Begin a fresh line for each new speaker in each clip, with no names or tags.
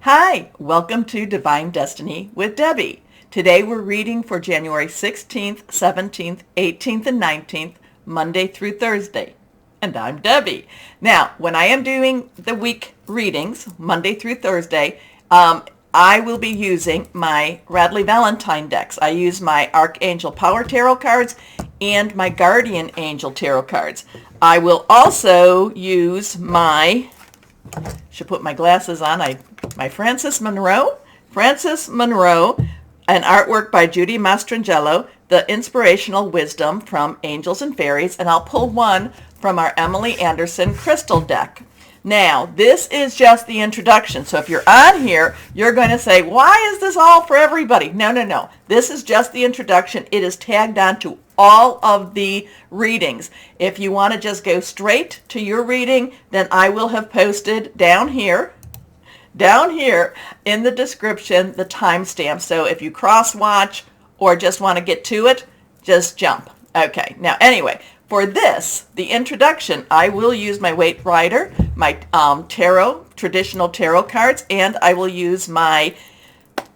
Hi, welcome to Divine Destiny with Debbie. Today we're reading for January 16th, 17th, 18th, and 19th, Monday through Thursday. And I'm Debbie. Now, when I am doing the week readings, Monday through Thursday, I will be using my Radley Valentine decks. I use my Archangel Power Tarot cards and my Guardian Angel Tarot cards. I will also use should put my glasses on, my Frances Monroe, an artwork by Judy Mastrangelo, The Inspirational Wisdom from Angels and Fairies, and I'll pull one from our Emily Anderson Crystal deck. Now, this is just the introduction, so if you're on here, you're going to say, why is this all for everybody? No. This is just the introduction. It is tagged on to all of the readings. If you want to just go straight to your reading, then I will have posted down here in the description the timestamp. So if you cross-watch or just want to get to it, just jump. Okay, now anyway, for this, the introduction, I will use my Waite Rider, my traditional tarot cards, and I will use my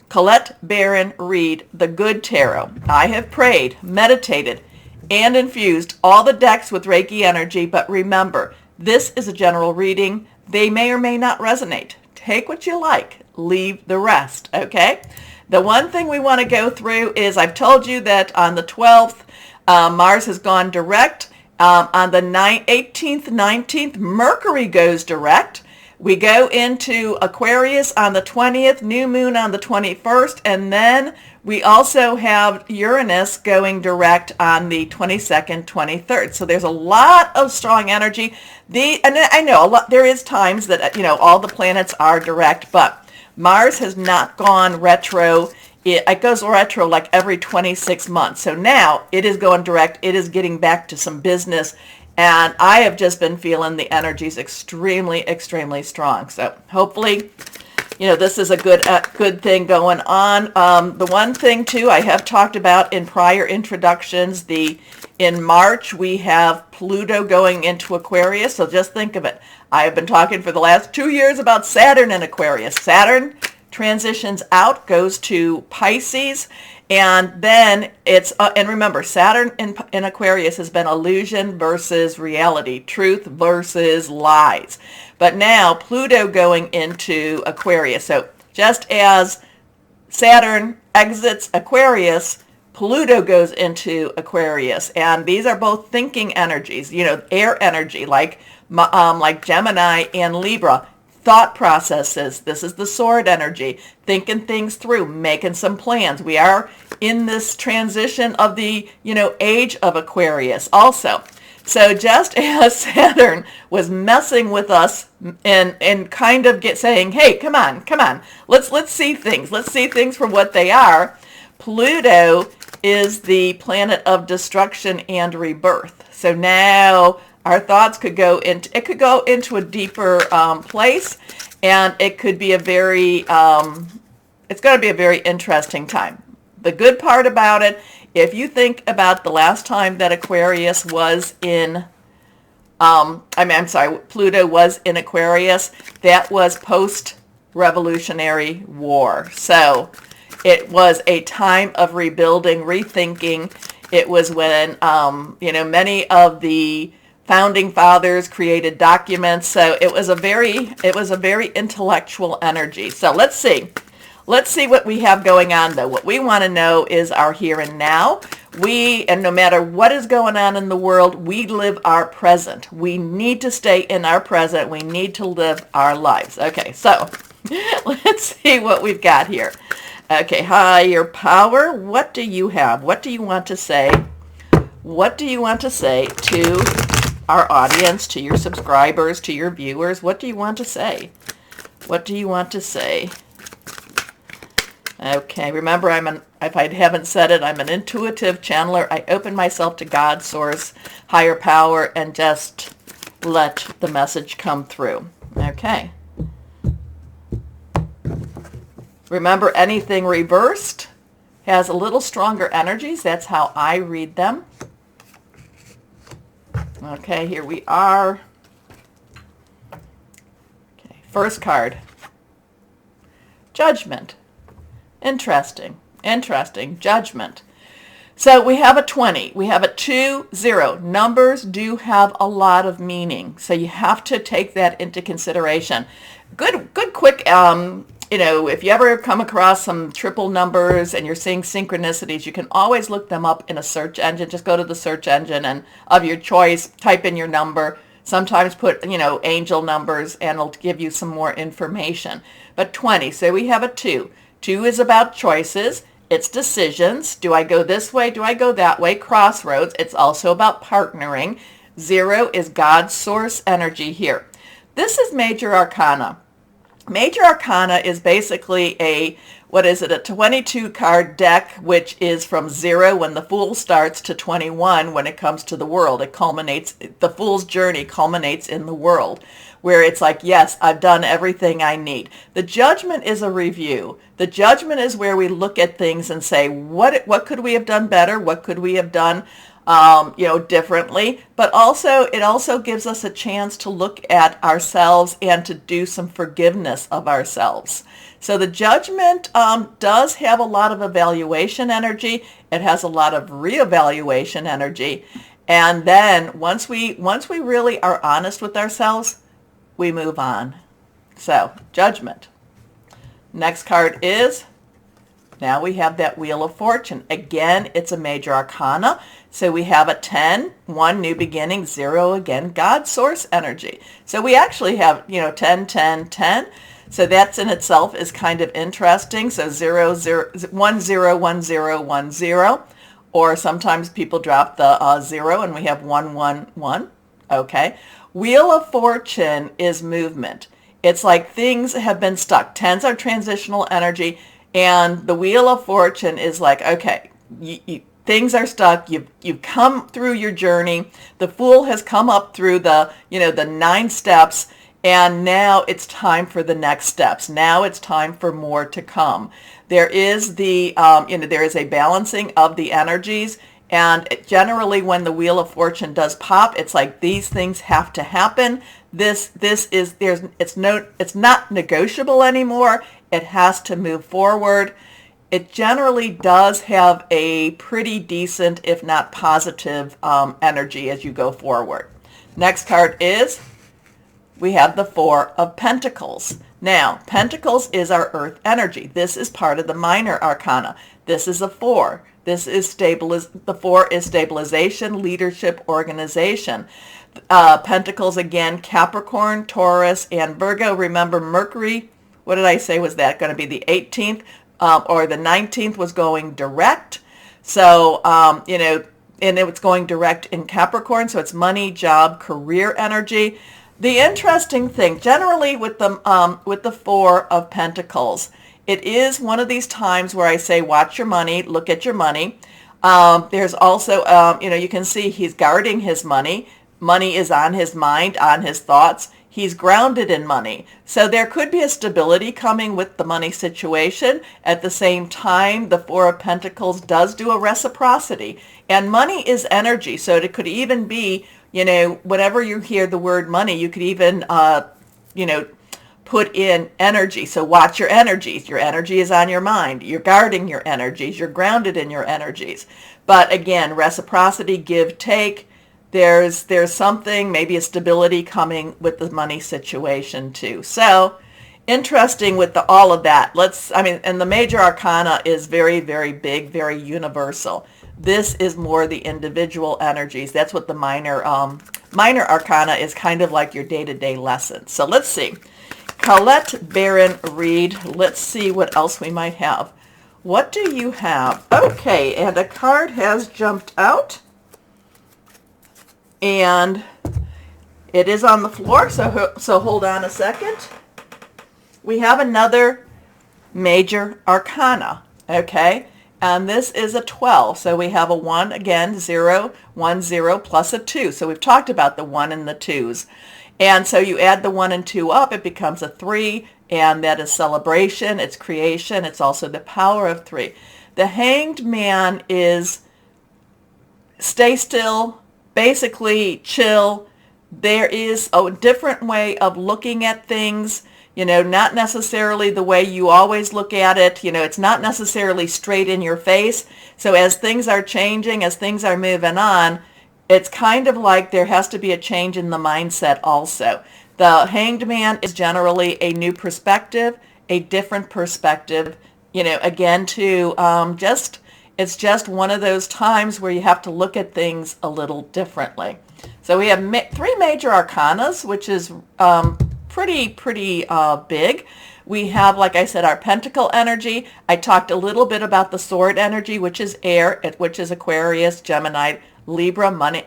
Colette Baron Reed, the Good Tarot. I have prayed, meditated, and infused all the decks with Reiki energy, but remember, this is a general reading. They may or may not resonate. Take what you like, leave the rest, okay? The one thing we want to go through is I've told you that on the 12th, Mars has gone direct. On the 18th, 19th, Mercury goes direct. We go into Aquarius on the 20th, new moon on the 21st, and then we also have Uranus going direct on the 22nd, 23rd. So there's a lot of strong energy. And I know there is times that, all the planets are direct, but Mars has not gone retro. It goes retro like every 26 months. So now it is going direct. It is getting back to some business. And I have just been feeling the energies extremely, extremely strong. So hopefully, this is a good thing going on. The one thing, too, I have talked about in prior introductions, in March, we have Pluto going into Aquarius. So just think of it. I have been talking for the last 2 years about Saturn in Aquarius. Saturn transitions out, goes to Pisces, and then and remember, Saturn in Aquarius has been illusion versus reality, truth versus lies. But now Pluto going into Aquarius. So just as Saturn exits Aquarius, Pluto goes into Aquarius, and these are both thinking energies, air energy, like Gemini and Libra. Thought processes. This is the sword energy, thinking things through, making some plans. We are in this transition of the, age of Aquarius also. So just as Saturn was messing with us and kind of saying, hey, come on, let's see things. Let's see things for what they are. Pluto is the planet of destruction and rebirth. So now our thoughts could go into a deeper place, and it could be it's going to be a very interesting time. The good part about it, if you think about the last time that Aquarius was in, Pluto was in Aquarius, that was post-Revolutionary War. So it was a time of rebuilding, rethinking. It was when, many of the founding fathers created documents. So it was a very intellectual energy. So let's see what we have going on, though. What we want to know is our here and now. And no matter what is going on in the world, we live our present. We need to stay in our present. We need to live our lives. Okay, so let's see what we've got here. Okay, higher power, what do you have? What do you want to say? What do you want to say to our audience, to your subscribers, to your viewers? What do you want to say? What do you want to say? Okay, remember, if I haven't said it, I'm an intuitive channeler. I open myself to God, source, higher power, and just let the message come through. Okay. Remember, anything reversed has a little stronger energies. That's how I read them. Okay, here we are. Okay, first card. Judgment. Interesting. Interesting. Judgment. So we have a 20. We have a 2, 0. Numbers do have a lot of meaning. So you have to take that into consideration. Good quick, if you ever come across some triple numbers and you're seeing synchronicities, you can always look them up in a search engine. Just go to the search engine and of your choice, type in your number. Sometimes put, angel numbers and it'll give you some more information. But 20, so we have a 2. 2 is about choices. It's decisions. Do I go this way? Do I go that way? Crossroads. It's also about partnering. 0 is God's source energy here. This is Major Arcana. Major Arcana is basically a 22 card deck, which is from 0 when the Fool starts to 21 when it comes to the world. The Fool's journey culminates in the world, where it's like, yes, I've done everything I need. The Judgment is a review. The Judgment is where we look at things and say, what could we have done better? What could we have done differently? But also, it also gives us a chance to look at ourselves and to do some forgiveness of ourselves. So the Judgment does have a lot of evaluation energy. It has a lot of reevaluation energy. And then once we really are honest with ourselves, we move on. So, Judgment. Next card is, now we have that Wheel of Fortune. Again, it's a Major Arcana. So we have a 10, 1, new beginning, 0, again, God source energy. So we actually have, 10, 10, 10. So that's in itself is kind of interesting. So 0, 0, 1, 0, 1, 0, 1, 0. Or sometimes people drop the 0 and we have 1, 1, 1. Okay. Wheel of Fortune is movement. It's like things have been stuck. 10s are transitional energy. And the Wheel of Fortune is like, okay, things are stuck. You've come through your journey. The Fool has come up through the 9 steps. And now it's time for the next steps. Now it's time for more to come. There is there is a balancing of the energies. And generally when the Wheel of Fortune does pop, it's like these things have to happen. It's not negotiable anymore. It has to move forward. It generally does have a pretty decent, if not positive, energy as you go forward. Next card is, we have the 4 of Pentacles. Now, Pentacles is our earth energy. This is part of the Minor Arcana. This is a 4. This is the 4 is stabilization, leadership, organization. Pentacles again, Capricorn, Taurus, and Virgo. Remember Mercury, what did I say, was that going to be the 18th or the 19th was going direct. So, and it was going direct in Capricorn. So it's money, job, career energy. The interesting thing, generally with the 4 of Pentacles, it is one of these times where I say, watch your money, look at your money. There's also, you can see he's guarding his money. Money is on his mind, on his thoughts. He's grounded in money. So there could be a stability coming with the money situation. At the same time, the 4 of Pentacles does do a reciprocity. And money is energy. So it could even be, whenever you hear the word money, you could even, put in energy. So watch your energies. Your energy is on your mind. You're guarding your energies. You're grounded in your energies. But again, reciprocity, give, take. There's something, maybe a stability coming with the money situation too. So interesting with all of that. And the Major Arcana is very, very big, very universal. This is more the individual energies. That's what the Minor Arcana is, kind of like your day-to-day lesson. So let's see. Colette Barron Reed. Let's see what else we might have. What do you have? Okay, and a card has jumped out. And it is on the floor, so hold on a second. We have another Major Arcana, okay? And this is a 12. So we have a 1, again, 0, 1, 0, plus a 2. So we've talked about the 1 and the 2s. And so you add the 1 and 2 up, it becomes a 3, and that is celebration, it's creation, it's also the power of 3. The Hanged Man is stay still, basically chill. There is a different way of looking at things. not necessarily the way you always look at it. It's not necessarily straight in your face. So as things are changing, as things are moving on, it's kind of like there has to be a change in the mindset also. The Hanged Man is generally a new perspective, a different perspective, again, it's just one of those times where you have to look at things a little differently. So we have three major arcanas, which is pretty big. We have, like I said, our pentacle energy. I talked a little bit about the sword energy, which is air, which is Aquarius, Gemini, Libra, money,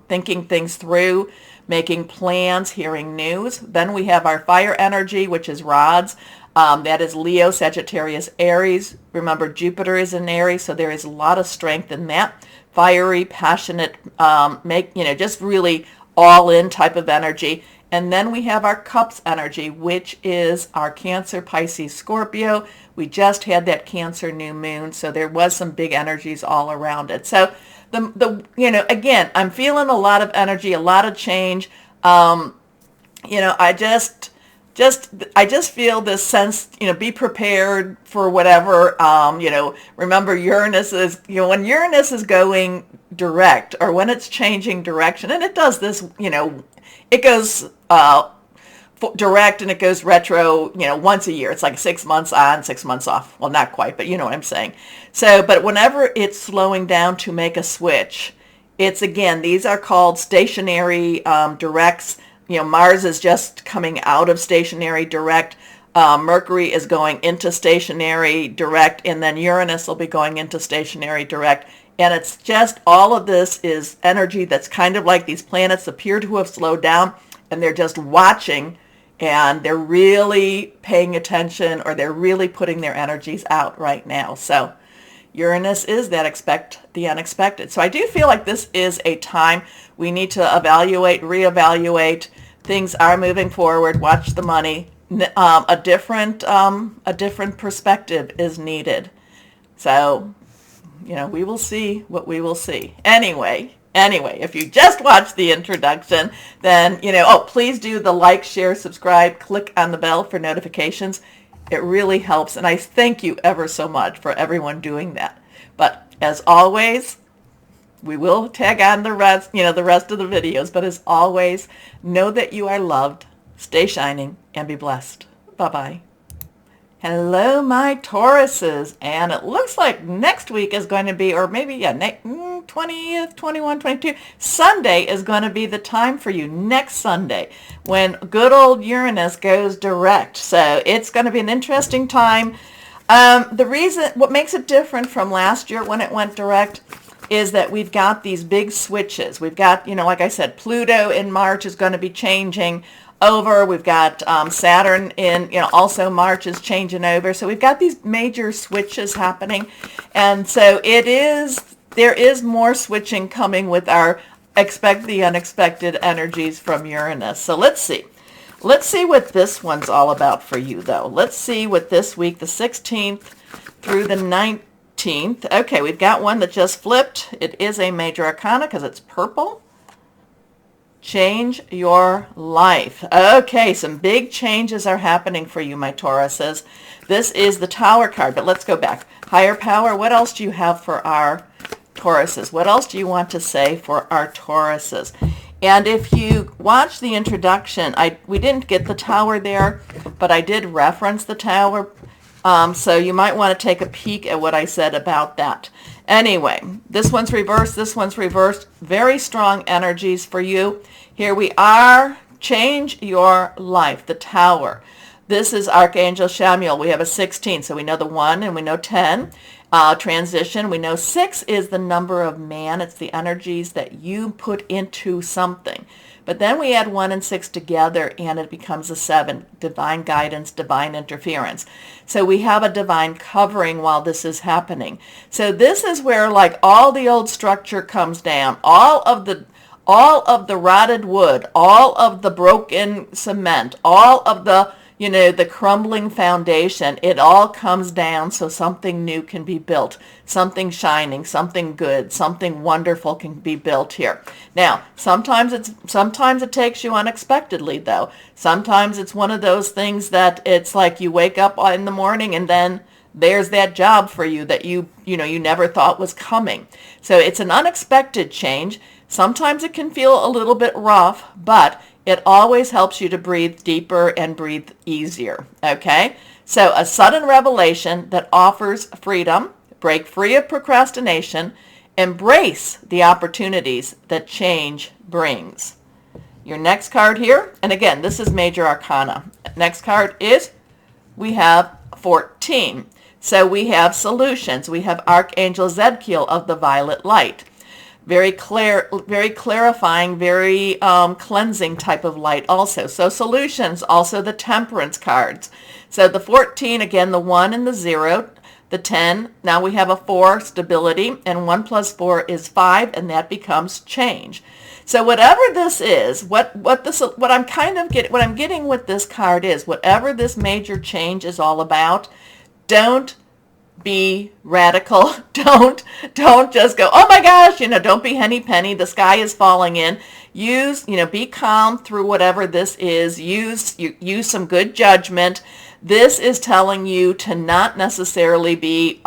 thinking things through, making plans, hearing news. Then we have our fire energy, which is rods. That is Leo, Sagittarius, Aries. Remember, Jupiter is in Aries, so there is a lot of strength in that. Fiery, passionate, just really all-in type of energy. And then we have our cups energy, which is our Cancer, Pisces, Scorpio. We just had that Cancer new moon, so there was some big energies all around it. So again, I'm feeling a lot of energy, a lot of change. I just feel this sense, be prepared for whatever, remember Uranus is, when Uranus is going direct or when it's changing direction, and it does this, it goes direct and it goes retro, once a year. It's like 6 months on, 6 months off. Well, not quite, but you know what I'm saying. So, but whenever it's slowing down to make a switch, it's, again, these are called stationary directs. Mars is just coming out of stationary direct. Mercury is going into stationary direct, and then Uranus will be going into stationary direct. And it's just, all of this is energy that's kind of like these planets appear to have slowed down, and they're just watching, and they're really paying attention, or they're really putting their energies out right now. So Uranus is the unexpected. So I do feel like this is a time we need to evaluate, reevaluate. Things are moving forward. Watch the money. A different perspective is needed. So, we will see what we will see. Anyway, if you just watched the introduction, then, please do the like, share, subscribe, click on the bell for notifications. It really helps, and I thank you ever so much for everyone doing that. But as always, we will tag on the rest of the videos, but as always, know that you are loved, stay shining, and be blessed. Bye-bye. Hello, my Tauruses, and it looks like next week is going to be, or maybe, 20th, 21, 22, Sunday is going to be the time for you, next Sunday, when good old Uranus goes direct. So it's going to be an interesting time. What makes it different from last year when it went direct is that we've got these big switches. We've got, like I said, Pluto in March is going to be changing over. We've got Saturn in, also March is changing over. So we've got these major switches happening. And so there is more switching coming with our expect the unexpected energies from Uranus. So let's see. Let's see what this one's all about for you, though. Let's see what this week, the 16th through the 19th. Okay, we've got one that just flipped. It is a major arcana because it's purple. Change your life. Okay, some big changes are happening for you, my Tauruses. This is the Tower card, but let's go back. Higher power, what else do you have for our Tauruses? What else do you want to say for our Tauruses? And if you watch the introduction, we didn't get the Tower there, but I did reference the Tower. So you might want to take a peek at what I said about that. Anyway, this one's reversed. This one's reversed. Very strong energies for you. Here we are. Change your life. The Tower. This is Archangel Chamuel. We have a 16, so we know the 1 and we know 10. Transition. We know 6 is the number of man. It's the energies that you put into something. But then we add 1 and 6 together and it becomes a 7. Divine guidance, divine interference. So we have a divine covering while this is happening. So this is where like all the old structure comes down. All of the rotted wood, all of the broken cement, all of the, the crumbling foundation. It all comes down so something new can be built, something shining, something good, something wonderful can be built here. Now, sometimes it takes you unexpectedly, though. Sometimes it's one of those things that it's like you wake up in the morning and then there's that job for you that you never thought was coming. So it's an unexpected change. Sometimes it can feel a little bit rough, but it always helps you to breathe deeper and breathe easier, okay? So a sudden revelation that offers freedom, break free of procrastination, embrace the opportunities that change brings. Your next card here, and again, this is Major Arcana. Next card is, we have 14. So we have solutions. We have Archangel Zedkiel of the Violet Light. Very clear, very clarifying, very cleansing type of light also. So solutions, also the Temperance cards. So the 14, again, the 1 and the 0. The 10, now we have a 4, stability, and 1 plus 4 is 5, and that becomes change. So whatever this is, what I'm getting with this card is, whatever this major change is all about, don't be radical. Don't just go, oh my gosh, don't be henny penny. The sky is falling in. Be calm through whatever this is. Use some good judgment. This is telling you to not necessarily be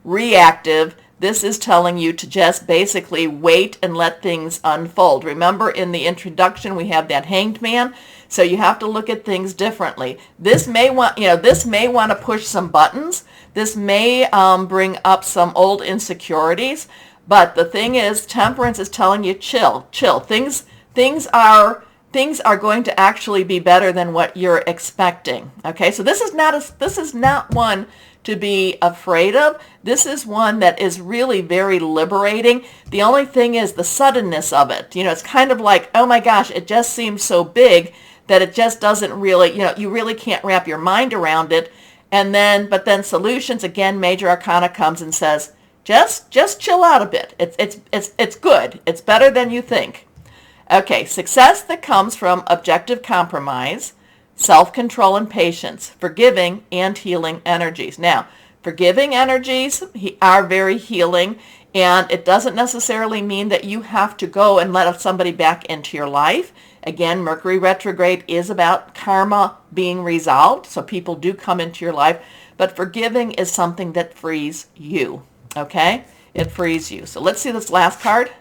reactive. This is telling you to just basically wait and let things unfold. Remember, in the introduction, we have that Hanged Man. So you have to look at things differently. This may want to push some buttons. This may bring up some old insecurities. But the thing is, Temperance is telling you, chill. Things are going to actually be better than what you're expecting. Okay, so this is not one to be afraid of. This is one that is really very liberating. The only thing is the suddenness of it. It's kind of like, oh my gosh, it just seems so big that it just doesn't really, you really can't wrap your mind around it. But then solutions, again, Major Arcana comes and says, just chill out a bit. It's good. It's better than you think. Okay, success that comes from objective compromise, self-control and patience, forgiving and healing energies. Now, forgiving energies are very healing, and it doesn't necessarily mean that you have to go and let somebody back into your life. Again, Mercury retrograde is about karma being resolved, so people do come into your life, but forgiving is something that frees you, okay? It frees you. So let's see this last card.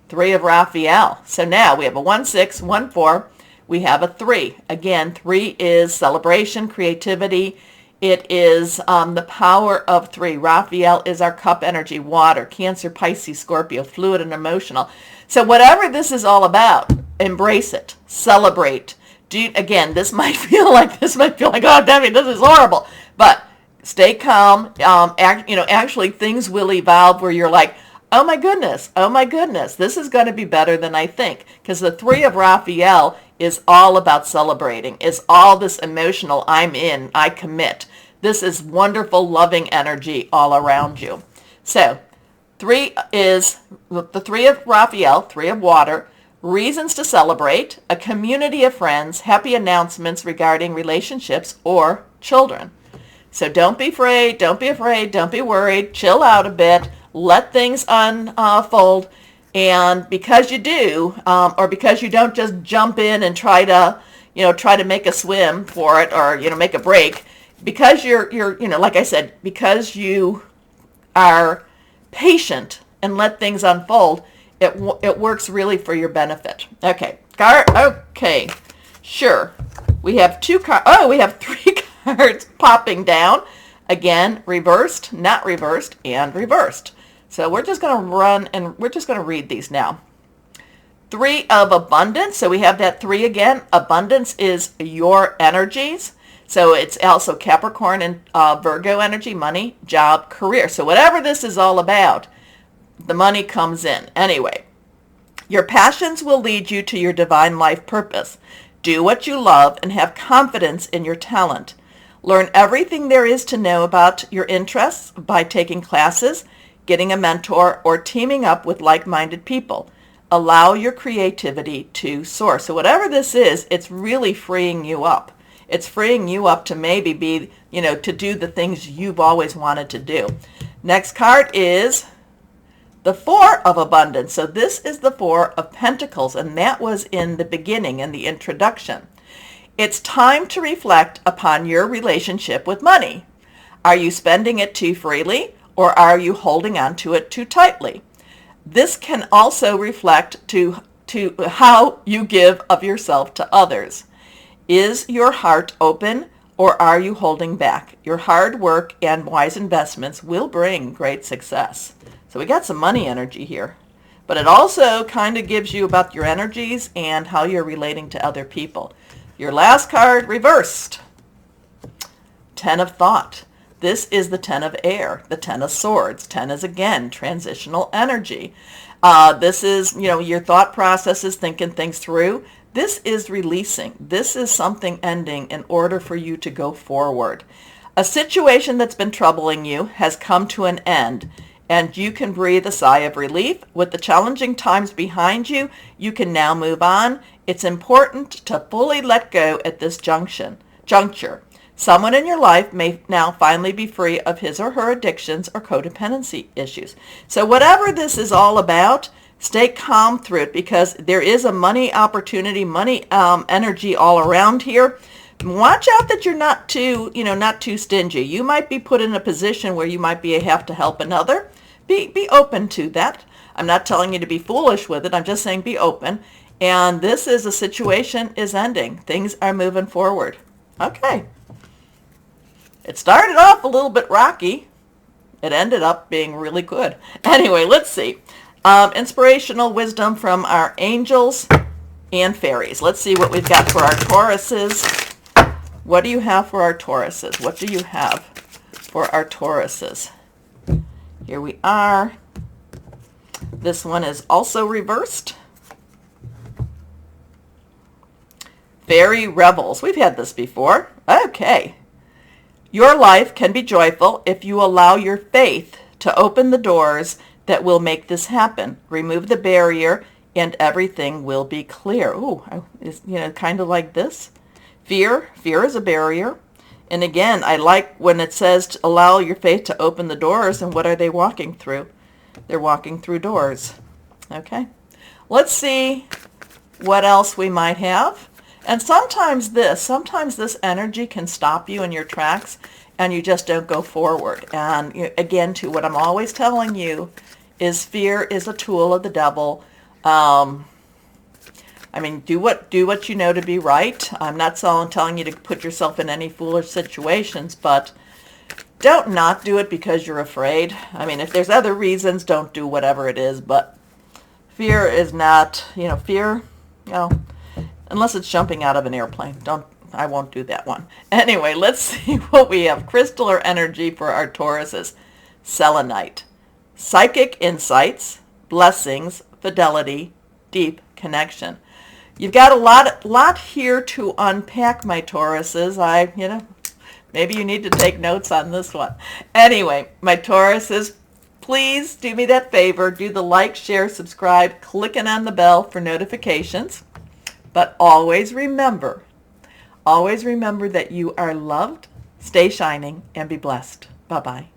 3 of Raphael. So now we have a 1, 6, 1, 4. We have a 3. Again, 3 is celebration, creativity. It is the power of 3. Raphael is our cup energy, water, Cancer, Pisces, Scorpio, fluid and emotional. So whatever this is all about, embrace it, celebrate. Again, this might feel like, oh, Debbie, this is horrible. But stay calm. Actually, things will evolve where you're like, oh my goodness, this is going to be better than I think. Because the 3 of Raphael is all about celebrating, is all this emotional, I'm in, I commit. This is wonderful, loving energy all around you. So 3 is the 3 of Raphael, 3 of water, reasons to celebrate, a community of friends, happy announcements regarding relationships or children. So don't be afraid, don't be worried, chill out a bit, let things unfold. And because you do, or because you don't just jump in and try to make a swim for it, or make a break, because you're like I said, because you are patient and let things unfold, it works really for your benefit. Okay, okay, sure. We have 2 cards. Oh, we have 3 cards popping down. Again, reversed, not reversed, and reversed. So we're just going to run and we're just going to read these now. 3 of abundance. So we have that 3 again. Abundance is your energies. So it's also Capricorn and Virgo energy, money, job, career. So whatever this is all about, the money comes in. Anyway, your passions will lead you to your divine life purpose. Do what you love and have confidence in your talent. Learn everything there is to know about your interests by taking classes, getting a mentor, or teaming up with like-minded people. Allow your creativity to soar. So whatever this is, it's really freeing you up. It's freeing you up to maybe be, to do the things you've always wanted to do. Next card is the Four of Abundance. So this is the Four of Pentacles, and that was in the beginning, in the introduction. It's time to reflect upon your relationship with money. Are you spending it too freely, or are you holding on to it too tightly? This can also reflect to how you give of yourself to others. Is your heart open, or are you holding back? Your hard work and wise investments will bring great success. So we got some money energy here. But it also kind of gives you about your energies and how you're relating to other people. Your last card reversed. Ten of Thought. This is the Ten of Air, the Ten of Swords. 10 is, again, transitional energy. This is, your thought processes, thinking things through. This is releasing. This is something ending in order for you to go forward. A situation that's been troubling you has come to an end, and you can breathe a sigh of relief. With the challenging times behind you, you can now move on. It's important to fully let go at this juncture. Someone in your life may now finally be free of his or her addictions or codependency issues. So whatever this is all about, stay calm through it, because there is a money opportunity, money energy all around here. Watch out that you're not too stingy. You might be put in a position where you might have to help another. Be open to that. I'm not telling you to be foolish with it. I'm just saying be open. And this is a situation is ending. Things are moving forward. Okay. It started off a little bit rocky. It ended up being really good. Anyway, let's see. Inspirational wisdom from our angels and fairies. Let's see what we've got for our Tauruses. What do you have for our Tauruses? What do you have for our Tauruses? Here we are. This one is also reversed. Fairy Rebels. We've had this before. Okay. Your life can be joyful if you allow your faith to open the doors that will make this happen. Remove the barrier and everything will be clear. Ooh, kind of like this. Fear is a barrier. And again, I like when it says to allow your faith to open the doors. And what are they walking through? They're walking through doors. Okay. Let's see what else we might have. And sometimes this energy can stop you in your tracks and you just don't go forward. And again, to what I'm always telling you is fear is a tool of the devil. Do what you know to be right. I'm not telling you to put yourself in any foolish situations, but don't not do it because you're afraid. If there's other reasons, don't do whatever it is, but fear is not, unless it's jumping out of an airplane. I won't do that one. Anyway, let's see what we have. Crystal or energy for our Tauruses. Selenite. Psychic insights, blessings, fidelity, deep connection. You've got a lot here to unpack, my Tauruses. Maybe you need to take notes on this one. Anyway, my Tauruses, please do me that favor. Do the like, share, subscribe, clicking on the bell for notifications. But always remember that you are loved. Stay shining and be blessed. Bye-bye.